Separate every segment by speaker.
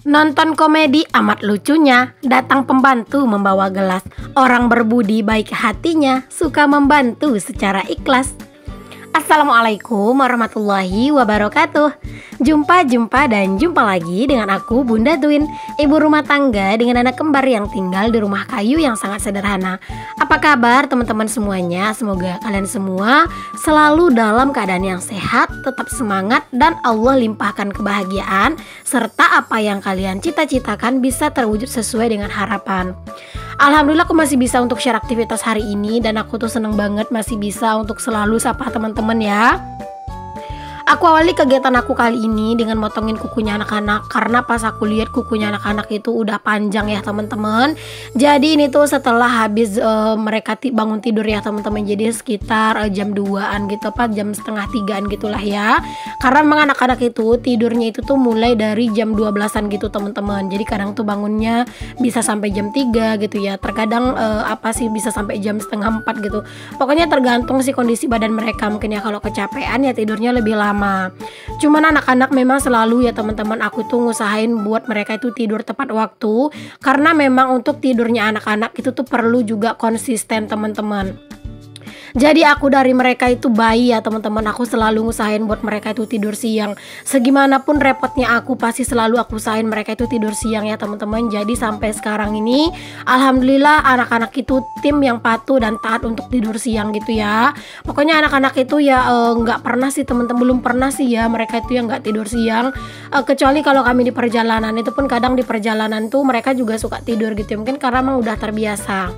Speaker 1: Nonton komedi amat lucunya, datang pembantu membawa gelas. Orang berbudi baik hatinya, suka membantu secara ikhlas. Assalamualaikum warahmatullahi wabarakatuh. Jumpa dan jumpa lagi dengan aku Bunda Twin, ibu rumah tangga dengan anak kembar yang tinggal di rumah kayu yang sangat sederhana. Apa kabar teman-teman semuanya? Semoga kalian semua selalu dalam keadaan yang sehat, tetap semangat, dan Allah limpahkan kebahagiaan serta apa yang kalian cita-citakan bisa terwujud sesuai dengan harapan. Alhamdulillah aku masih bisa untuk share aktivitas hari ini, dan aku tuh seneng banget masih bisa untuk selalu sapa teman-teman ya. Aku awali kegiatan aku kali ini dengan motongin kukunya anak-anak, karena pas aku lihat kukunya anak-anak itu udah panjang ya teman-teman. Jadi ini tuh setelah habis mereka bangun tidur ya teman-teman. Jadi sekitar jam 2an gitu, apa jam setengah 3an gitulah ya. Karena memang anak-anak itu tidurnya itu tuh mulai dari jam 12an gitu teman-teman. Jadi kadang tuh bangunnya bisa sampai jam 3 gitu ya. Terkadang bisa sampai jam setengah 4 gitu. Pokoknya tergantung sih kondisi badan mereka. Mungkin ya kalau kecapean ya tidurnya lebih lama. Cuman anak-anak memang selalu ya teman-teman, aku tuh ngusahain buat mereka itu tidur tepat waktu, karena memang untuk tidurnya anak-anak itu tuh perlu juga konsisten teman-teman. Jadi aku dari mereka itu bayi ya teman-teman, aku selalu ngusahain buat mereka itu tidur siang. Segimanapun repotnya aku pasti selalu aku usahain mereka itu tidur siang ya teman-teman. Jadi sampai sekarang ini alhamdulillah anak-anak itu tim yang patuh dan taat untuk tidur siang gitu ya. Pokoknya anak-anak itu ya nggak pernah sih teman-teman, belum pernah sih ya mereka itu yang nggak tidur siang. Kecuali kalau kami di perjalanan, itu pun kadang di perjalanan tuh mereka juga suka tidur gitu ya, mungkin karena emang udah terbiasa.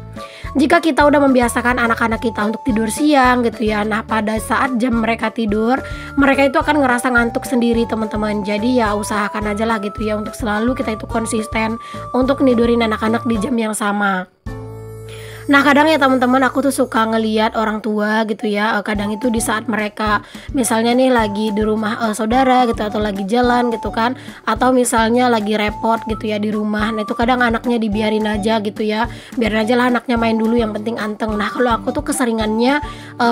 Speaker 1: Jika kita udah membiasakan anak-anak kita untuk tidur siang gitu ya, nah pada saat jam mereka tidur, mereka itu akan ngerasa ngantuk sendiri teman-teman. Jadi ya usahakan aja lah gitu ya untuk selalu kita itu konsisten untuk nidurin anak-anak di jam yang sama. Nah kadang ya teman-teman, aku tuh suka ngeliat orang tua gitu ya, kadang itu di saat mereka misalnya nih lagi di rumah saudara gitu, atau lagi jalan gitu kan, atau misalnya lagi repot gitu ya di rumah. Nah itu kadang anaknya dibiarin aja gitu ya, biarin aja lah anaknya main dulu, yang penting anteng. Nah kalau aku tuh keseringannya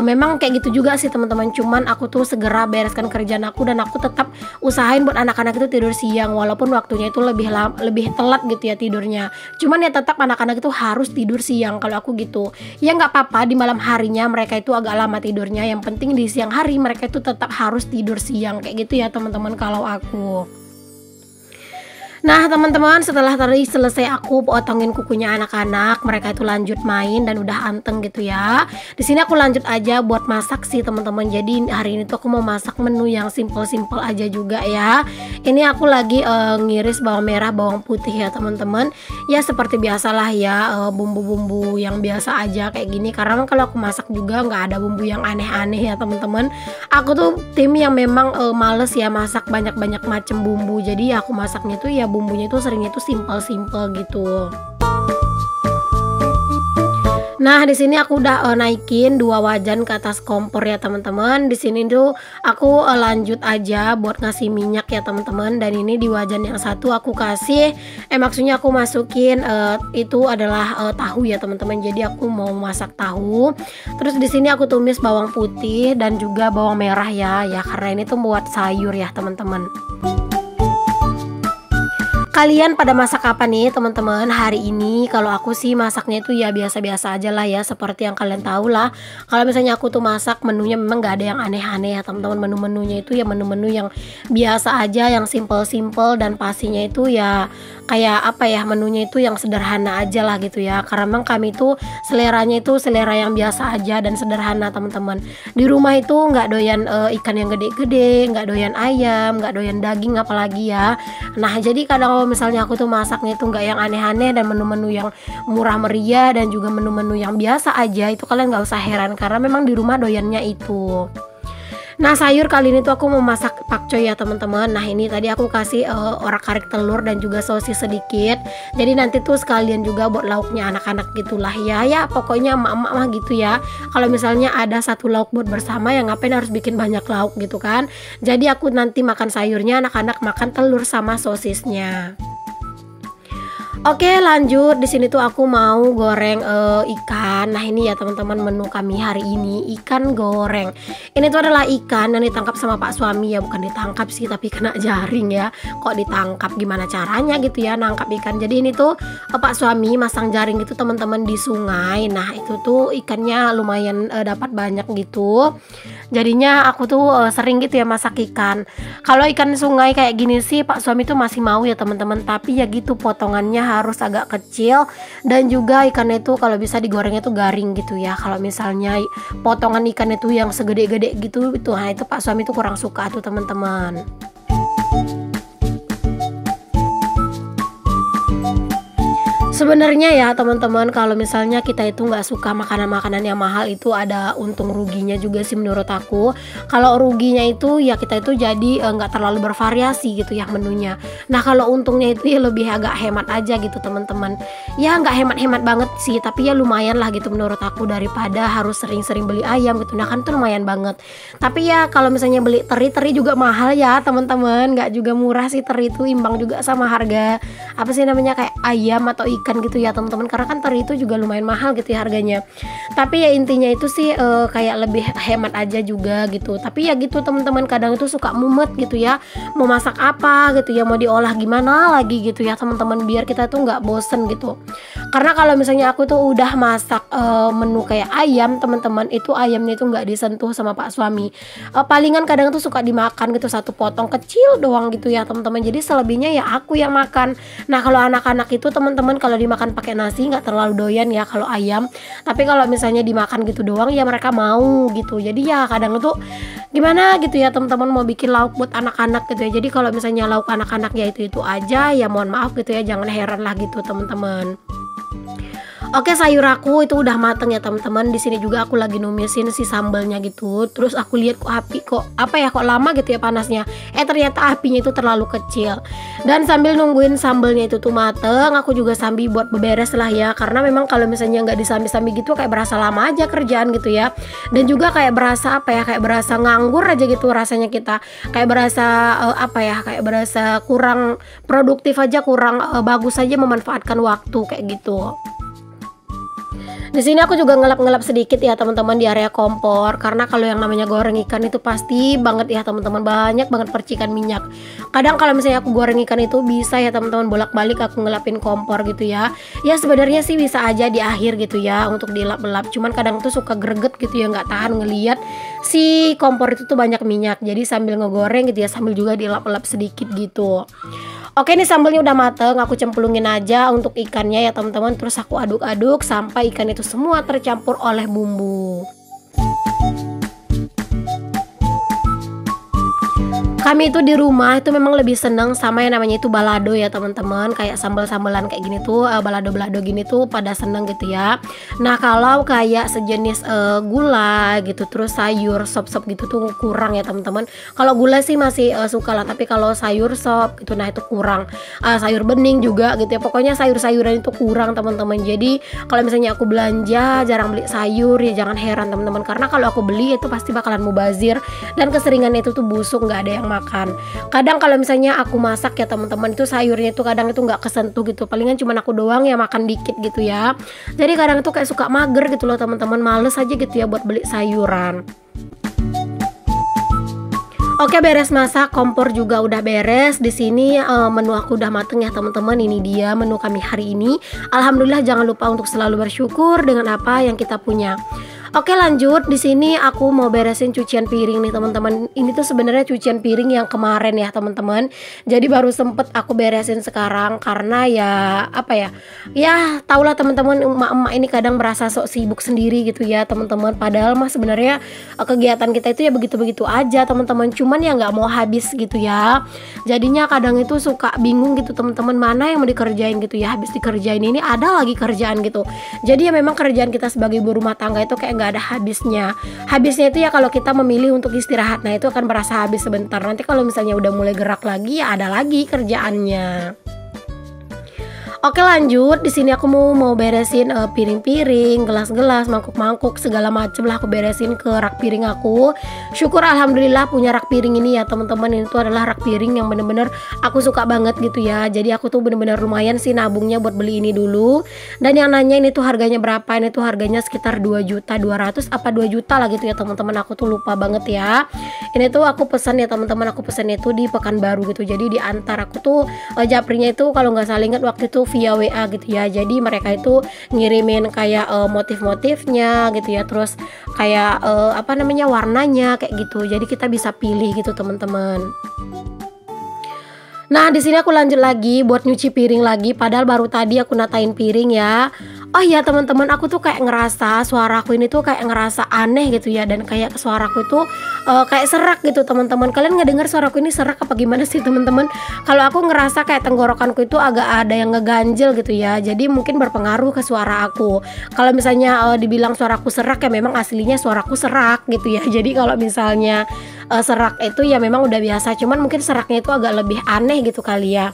Speaker 1: memang kayak gitu juga sih teman-teman, cuman aku tuh segera bereskan kerjaan aku, dan aku tetap usahain buat anak-anak itu tidur siang, walaupun waktunya itu lebih telat gitu ya tidurnya. Cuman ya tetap anak-anak itu harus tidur siang kalau aku gitu ya. Nggak apa-apa di malam harinya mereka itu agak lama tidurnya, yang penting di siang hari mereka itu tetap harus tidur siang kayak gitu ya teman-teman kalau aku. Nah teman-teman, setelah tadi selesai aku potongin kukunya anak-anak, mereka itu lanjut main dan udah anteng gitu ya. Di sini aku lanjut aja buat masak sih teman-teman. Jadi hari ini tuh aku mau masak menu yang simple-simple aja juga ya. Ini aku lagi ngiris bawang merah, bawang putih ya teman-teman. Ya seperti biasalah ya, bumbu-bumbu yang biasa aja kayak gini. Karena kalau aku masak juga nggak ada bumbu yang aneh-aneh ya teman-teman. Aku tuh tim yang memang males ya masak banyak-banyak macam bumbu. Jadi aku masaknya tuh ya bumbunya itu seringnya itu simple-simple gitu. Nah di sini aku udah naikin 2 wajan ke atas kompor ya teman-teman. Di sini tuh aku lanjut aja buat ngasih minyak ya teman-teman. Dan ini di wajan yang satu aku kasih maksudnya aku masukin itu adalah tahu ya teman-teman. Jadi aku mau masak tahu. Terus di sini aku tumis bawang putih dan juga bawang merah ya karena ini tuh buat sayur ya teman-teman. Kalian pada masak apa nih teman-teman hari ini? Kalau aku sih masaknya itu ya biasa-biasa aja lah ya, seperti yang kalian tahu lah. Kalau misalnya aku tuh masak menunya memang gak ada yang aneh-aneh ya teman-teman. Menu-menunya itu ya menu-menu yang biasa aja, yang simple-simple, dan pastinya itu ya kayak apa ya, menunya itu yang sederhana aja lah gitu ya. Karena memang kami tuh seleranya itu selera yang biasa aja dan sederhana teman-teman. Di rumah itu nggak doyan ikan yang gede-gede, nggak doyan ayam, nggak doyan daging apalagi ya. Nah jadi kadang misalnya aku tuh masaknya itu nggak yang aneh-aneh dan menu-menu yang murah meriah dan juga menu-menu yang biasa aja, itu kalian nggak usah heran karena memang di rumah doyannya itu. Nah sayur kali ini tuh aku mau masak pakcoy ya teman-teman. Nah ini tadi aku kasih orak-arik telur dan juga sosis sedikit. Jadi nanti tuh sekalian juga buat lauknya anak-anak gitulah ya pokoknya emak-emak mah gitu ya. Kalau misalnya ada satu lauk buat bersama ya ngapain harus bikin banyak lauk gitu kan. Jadi aku nanti makan sayurnya, anak-anak makan telur sama sosisnya. Oke, lanjut. Di sini tuh aku mau goreng ikan. Nah, ini ya teman-teman menu kami hari ini, ikan goreng. Ini tuh adalah ikan yang ditangkap sama Pak suami ya, bukan ditangkap sih tapi kena jaring ya. Kok ditangkap, gimana caranya gitu ya nangkap ikan. Jadi ini tuh Pak suami masang jaring gitu teman-teman di sungai. Nah, itu tuh ikannya lumayan dapat banyak gitu. Jadinya aku tuh sering gitu ya masak ikan. Kalau ikan sungai kayak gini sih Pak suami tuh masih mau ya teman-teman, tapi ya gitu potongannya harus agak kecil, dan juga ikannya itu kalau bisa digorengnya tuh garing gitu ya. Kalau misalnya potongan ikan itu yang segede-gede gitu itu, nah itu Pak suami tuh kurang suka tuh teman-teman. Sebenarnya ya teman-teman, kalau misalnya kita itu nggak suka makanan-makanan yang mahal itu ada untung ruginya juga sih menurut aku. Kalau ruginya itu ya kita itu jadi nggak terlalu bervariasi gitu ya menunya. Nah kalau untungnya itu ya lebih agak hemat aja gitu teman-teman. Ya nggak hemat-hemat banget sih, tapi ya lumayan lah gitu menurut aku, daripada harus sering-sering beli ayam gitu. Nah kan tuh lumayan banget. Tapi ya kalau misalnya beli teri juga mahal ya teman-teman, nggak juga murah sih. Teri itu imbang juga sama harga apa sih namanya kayak ayam atau ikan gitu ya teman-teman, karena kan teri itu juga lumayan mahal gitu ya harganya. Tapi ya intinya itu sih kayak lebih hemat aja juga gitu. Tapi ya gitu teman-teman, kadang itu suka mumet gitu ya, mau masak apa gitu ya, mau diolah gimana lagi gitu ya teman-teman, biar kita tuh nggak bosen gitu. Karena kalau misalnya aku tuh udah masak menu kayak ayam teman-teman, itu ayamnya itu nggak disentuh sama Pak suami. Palingan kadang tuh suka dimakan gitu satu potong kecil doang gitu ya teman-teman, jadi selebihnya ya aku yang makan. Nah kalau anak-anak itu teman-teman kalau dimakan pakai nasi nggak terlalu doyan ya kalau ayam, tapi kalau misalnya dimakan gitu doang ya mereka mau gitu. Jadi ya kadang itu gimana gitu ya teman-teman, mau bikin lauk buat anak-anak gitu ya, jadi kalau misalnya lauk anak-anak ya itu aja ya, mohon maaf gitu ya, jangan heran lah gitu teman-teman. Oke, sayur aku itu udah mateng ya teman-teman. Di sini juga aku lagi numisin si sambelnya gitu. Terus aku lihat kok api kok apa ya, kok lama gitu ya panasnya. Ternyata apinya itu terlalu kecil. Dan sambil nungguin sambelnya itu tuh mateng, aku juga sambil buat beberes lah ya. Karena memang kalau misalnya nggak disambi-sambi gitu kayak berasa lama aja kerjaan gitu ya. Dan juga kayak berasa apa ya, kayak berasa nganggur aja gitu rasanya kita. Kayak berasa apa ya, kayak berasa kurang produktif aja, kurang bagus aja memanfaatkan waktu kayak gitu. Di sini aku juga ngelap-ngelap sedikit ya teman-teman di area kompor, karena kalau yang namanya goreng ikan itu pasti banget ya teman-teman, banyak banget percikan minyak. Kadang kalau misalnya aku goreng ikan itu bisa ya teman-teman bolak-balik aku ngelapin kompor gitu ya. Ya sebenarnya sih bisa aja di akhir gitu ya untuk dilap-lap, cuman kadang tuh suka greget gitu ya, nggak tahan ngeliat si kompor itu tuh banyak minyak. Jadi sambil ngegoreng gitu ya, sambil juga dilap-lap sedikit gitu. Oke, ini sambelnya udah mateng, aku cemplungin aja untuk ikannya ya teman-teman. Terus aku aduk-aduk sampai ikan itu semua tercampur oleh bumbu. Kami itu di rumah itu memang lebih seneng sama yang namanya itu balado ya teman-teman, kayak sambal-sambalan kayak gini tuh, balado-balado gini tuh pada seneng gitu ya. Nah kalau kayak sejenis gula gitu, terus sayur sop-sop gitu tuh kurang ya teman-teman. Kalau gula sih masih suka lah, tapi kalau sayur sop gitu nah itu kurang. Sayur bening juga gitu ya, pokoknya sayur-sayuran itu kurang teman-teman. Jadi kalau misalnya aku belanja jarang beli sayur ya jangan heran teman-teman, karena kalau aku beli itu pasti bakalan mubazir dan keseringan itu tuh busuk, nggak ada yang makan. Kadang kalau misalnya aku masak ya teman-teman, itu sayurnya itu kadang itu nggak kesentuh gitu, palingan cuma aku doang ya makan dikit gitu ya. Jadi kadang itu kayak suka mager gitu loh teman-teman, males aja gitu ya buat beli sayuran. Oke, beres masak, kompor juga udah beres. Di sini menu aku udah mateng ya teman-teman. Ini dia menu kami hari ini. Alhamdulillah, jangan lupa untuk selalu bersyukur dengan apa yang kita punya. Oke, lanjut. Di sini aku mau beresin cucian piring nih teman-teman. Ini tuh sebenarnya cucian piring yang kemarin ya teman-teman. Jadi baru sempet aku beresin sekarang karena ya apa ya? Ya tahulah teman-teman, emak-emak ini kadang merasa sok sibuk sendiri gitu ya teman-teman. Padahal mah sebenarnya kegiatan kita itu ya begitu-begitu aja teman-teman. Cuman ya nggak mau habis gitu ya. Jadinya kadang itu suka bingung gitu teman-teman, mana yang mau dikerjain gitu ya. Habis dikerjain ini ada lagi kerjaan gitu. Jadi ya memang kerjaan kita sebagai ibu rumah tangga itu kayak nggak ada habisnya. Habisnya itu ya kalau kita memilih untuk istirahat, nah itu akan berasa habis sebentar. Nanti kalau misalnya udah mulai gerak lagi ya ada lagi kerjaannya. Oke lanjut, di sini aku mau beresin piring-piring, gelas-gelas, mangkuk-mangkuk, segala macem lah aku beresin ke rak piring aku. Syukur alhamdulillah punya rak piring ini ya teman-teman. Ini tuh adalah rak piring yang bener-bener aku suka banget gitu ya. Jadi aku tuh bener-bener lumayan sih nabungnya buat beli ini dulu. Dan yang nanya ini tuh harganya berapa? Ini tuh harganya sekitar 2.200.000 apa 2 juta lah gitu ya teman-teman. Aku tuh lupa banget ya. Ini tuh aku pesan ya teman-teman, aku pesan itu di Pekanbaru gitu. Jadi diantar aku tuh japrinya itu kalau nggak salah ingat waktu itu via WA gitu ya. Jadi mereka itu ngirimin kayak motif-motifnya gitu ya, terus kayak apa namanya warnanya kayak gitu. Jadi kita bisa pilih gitu teman-teman. Nah di sini aku lanjut lagi buat nyuci piring lagi. Padahal baru tadi aku natain piring ya. Oh iya teman-teman, aku tuh kayak ngerasa suaraku ini tuh kayak ngerasa aneh gitu ya, dan kayak suaraku itu kayak serak gitu teman-teman. Kalian ngedenger suaraku ini serak apa gimana sih teman-teman? Kalau aku ngerasa kayak tenggorokanku itu agak ada yang ngeganjel gitu ya. Jadi mungkin berpengaruh ke suara aku. Kalau misalnya dibilang suaraku serak ya memang aslinya suaraku serak gitu ya. Jadi kalau misalnya serak itu ya memang udah biasa, cuman mungkin seraknya itu agak lebih aneh gitu kali ya.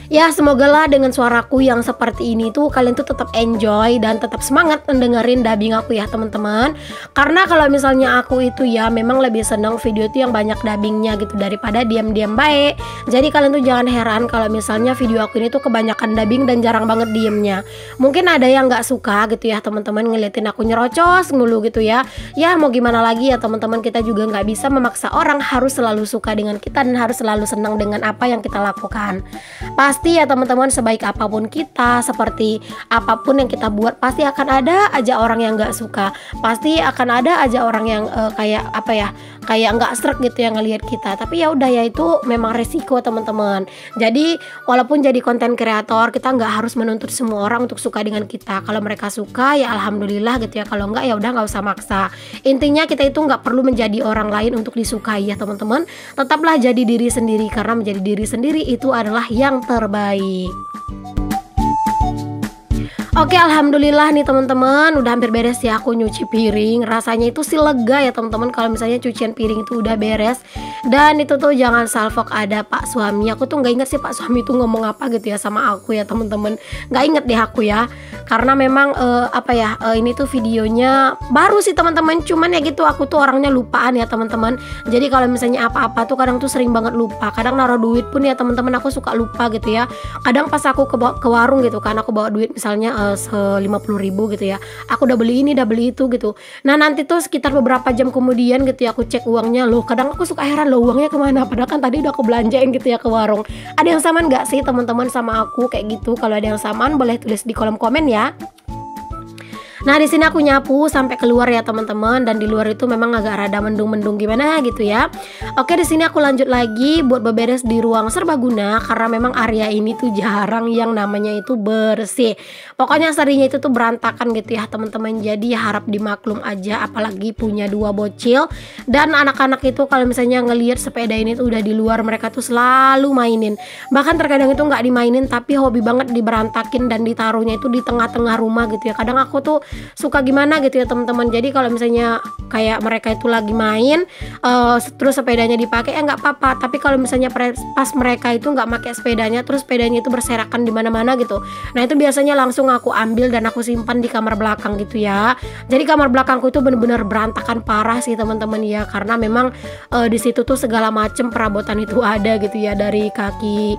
Speaker 1: Ya semoga lah dengan suaraku yang seperti ini tuh kalian tuh tetap enjoy dan tetap semangat mendengarin dubbing aku ya teman-teman. Karena kalau misalnya aku itu ya memang lebih senang video itu yang banyak dubbingnya gitu daripada diam-diam baik. Jadi kalian tuh jangan heran kalau misalnya video aku ini tuh kebanyakan dubbing dan jarang banget diemnya. Mungkin ada yang nggak suka gitu ya teman-teman ngeliatin aku nyerocos mulu gitu ya. Ya mau gimana lagi ya teman-teman, kita juga nggak bisa memaksa orang harus selalu suka dengan kita dan harus selalu senang dengan apa yang kita lakukan. Pasti ya teman-teman, sebaik apapun kita, seperti apapun yang kita buat, pasti akan ada aja orang yang nggak suka. Pasti akan ada aja orang yang kayak apa ya, kayak nggak srek gitu yang ngelihat kita. Tapi ya udah ya, itu memang resiko teman-teman. Jadi walaupun jadi konten kreator, kita nggak harus menuntut semua orang untuk suka dengan kita. Kalau mereka suka ya alhamdulillah gitu ya. Kalau nggak ya udah nggak usah maksa. Intinya kita itu nggak perlu menjadi orang lain untuk disukai ya teman-teman. Tetaplah jadi diri sendiri, karena menjadi diri sendiri itu adalah yang terbaik. Oke, alhamdulillah nih teman-teman, udah hampir beres ya aku nyuci piring. Rasanya itu sih lega ya teman-teman kalau misalnya cucian piring itu udah beres. Dan itu tuh jangan salfok ada Pak Suami. Aku tuh nggak inget sih Pak Suami itu ngomong apa gitu ya sama aku ya teman-teman. Nggak inget deh aku ya. Karena memang ini tuh videonya baru sih teman-teman. Cuman ya gitu, aku tuh orangnya lupaan ya teman-teman. Jadi kalau misalnya apa-apa tuh kadang tuh sering banget lupa. Kadang naruh duit pun ya teman-teman aku suka lupa gitu ya. Kadang pas aku ke warung gitu kan, aku bawa duit misalnya 50.000 gitu ya, aku udah beli ini udah beli itu gitu. Nah nanti tuh sekitar beberapa jam kemudian gitu ya, aku cek uangnya, loh kadang aku suka heran loh uangnya kemana, padahal kan tadi udah aku belanjain gitu ya ke warung. Ada yang samaan nggak sih teman-teman sama aku kayak gitu? Kalau ada yang samaan boleh tulis di kolom komen ya. Nah di sini aku nyapu sampai keluar ya teman-teman, dan di luar itu memang agak rada mendung-mendung gimana gitu ya. Oke, di sini aku lanjut lagi buat beberes di ruang serbaguna, karena memang area ini tuh jarang yang namanya itu bersih. Pokoknya serinya itu tuh berantakan gitu ya teman-teman. Jadi harap dimaklum aja, apalagi punya 2 bocil dan anak-anak itu kalau misalnya ngelihat sepeda ini tuh udah di luar, mereka tuh selalu mainin. Bahkan terkadang itu nggak dimainin tapi hobi banget diberantakin dan ditaruhnya itu di tengah-tengah rumah gitu ya. Kadang aku tuh suka gimana gitu ya teman-teman. Jadi kalau misalnya kayak mereka itu lagi main terus sepedanya dipakai ya nggak apa-apa, tapi kalau misalnya pas mereka itu nggak pakai sepedanya, terus sepedanya itu berserakan di mana-mana gitu, nah itu biasanya langsung aku ambil dan aku simpan di kamar belakang gitu ya. Jadi kamar belakangku itu bener-bener berantakan parah sih teman-teman ya, karena memang di situ tuh segala macem perabotan itu ada gitu ya, dari kaki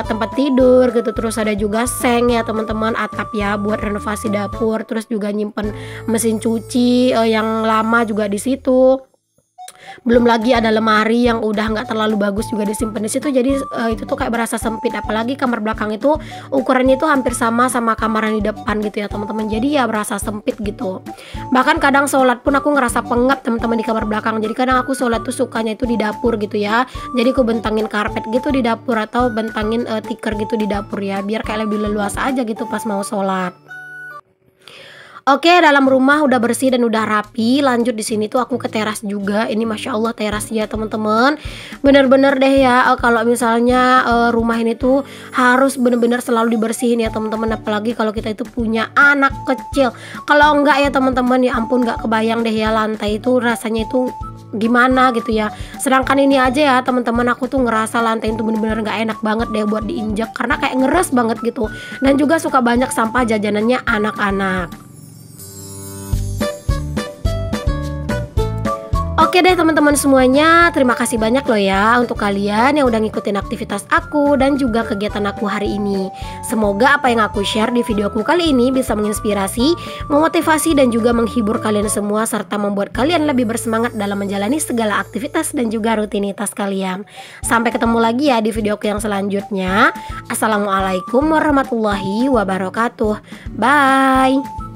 Speaker 1: tempat tidur gitu, terus ada juga seng ya teman-teman, atap ya buat renovasi dapur, terus juga nyimpen mesin cuci yang lama juga di situ. Belum lagi ada lemari yang udah nggak terlalu bagus juga disimpan di situ. Jadi itu tuh kayak berasa sempit, apalagi kamar belakang itu ukurannya itu hampir sama kamar yang di depan gitu ya teman-teman. Jadi ya berasa sempit gitu. Bahkan kadang sholat pun aku ngerasa pengap teman-teman di kamar belakang. Jadi kadang aku sholat tuh sukanya itu di dapur gitu ya. Jadi aku bentangin karpet gitu di dapur, atau bentangin tikar gitu di dapur ya, biar kayak lebih leluasa aja gitu pas mau sholat. Oke, dalam rumah udah bersih dan udah rapi. Lanjut di sini tuh aku ke teras juga. Ini masya Allah terasnya teman-teman, bener-bener deh ya. Kalau misalnya rumah ini tuh harus bener-bener selalu dibersihin ya teman-teman. Apalagi kalau kita itu punya anak kecil. Kalau enggak ya teman-teman, ya ampun nggak kebayang deh ya, lantai itu rasanya itu gimana gitu ya. Sedangkan ini aja ya teman-teman, aku tuh ngerasa lantai itu bener-bener gak enak banget deh buat diinjak karena kayak ngeres banget gitu. Dan juga suka banyak sampah jajanannya anak-anak. Oke deh teman-teman semuanya, terima kasih banyak loh ya untuk kalian yang udah ngikutin aktivitas aku dan juga kegiatan aku hari ini. Semoga apa yang aku share di videoku kali ini bisa menginspirasi, memotivasi dan juga menghibur kalian semua, serta membuat kalian lebih bersemangat dalam menjalani segala aktivitas dan juga rutinitas kalian. Sampai ketemu lagi ya di videoku yang selanjutnya. Assalamualaikum warahmatullahi wabarakatuh. Bye.